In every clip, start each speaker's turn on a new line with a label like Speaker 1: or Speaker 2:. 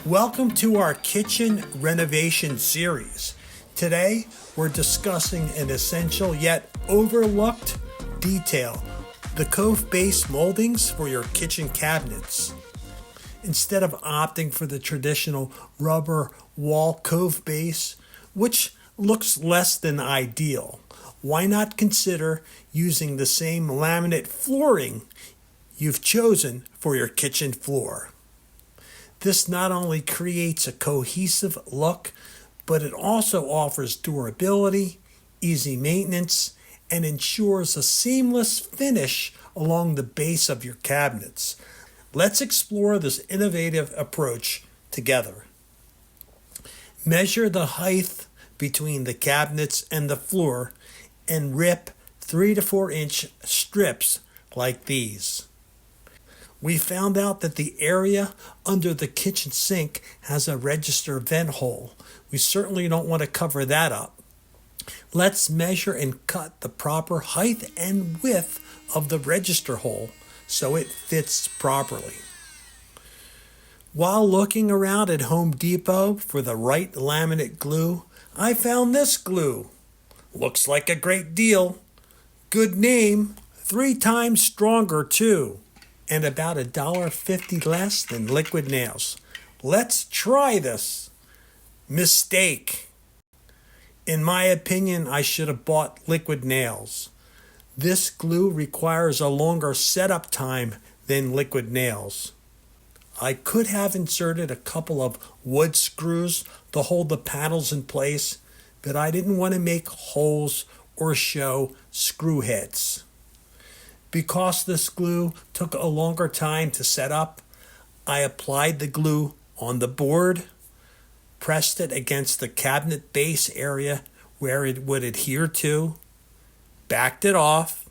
Speaker 1: Welcome to our kitchen renovation series. Today, we're discussing an essential yet overlooked detail, the cove base moldings for your kitchen cabinets. Instead of opting for the traditional rubber wall cove base, which looks less than ideal, why not consider using the same laminate flooring you've chosen for your kitchen floor? This not only creates a cohesive look, but it also offers durability, easy maintenance, and ensures a seamless finish along the base of your cabinets. Let's explore this innovative approach together. Measure the height between the cabinets and the floor and rip 3 to 4 inch strips like these. We found out that the area under the kitchen sink has a register vent hole. We certainly don't want to cover that up. Let's measure and cut the proper height and width of the register hole so it fits properly. While looking around at Home Depot for the right laminate glue, I found this glue. Looks like a great deal. Good name, 3 times stronger too, and about $1.50 less than liquid nails. Let's try this. Mistake. In my opinion, I should have bought liquid nails. This glue requires a longer setup time than liquid nails. I could have inserted a couple of wood screws to hold the panels in place, but I didn't want to make holes or show screw heads. Because this glue took a longer time to set up, I applied the glue on the board, pressed it against the cabinet base area where it would adhere to, backed it off,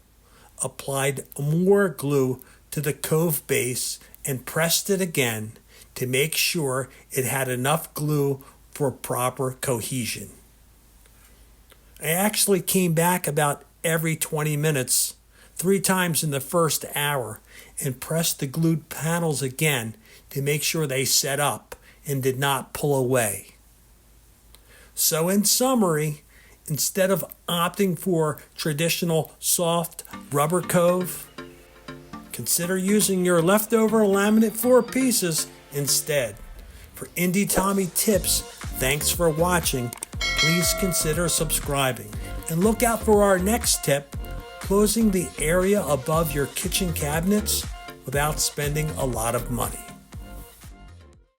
Speaker 1: applied more glue to the cove base, and pressed it again to make sure it had enough glue for proper cohesion. I actually came back about every 20 minutes, 3 times in the first hour, and pressed the glued panels again to make sure they set up and did not pull away. So in summary, instead of opting for traditional soft rubber cove, consider using your leftover laminate floor pieces instead. For Indie Tommy tips, thanks for watching. Please consider subscribing and look out for our next tip, closing the area above your kitchen cabinets without spending a lot of money.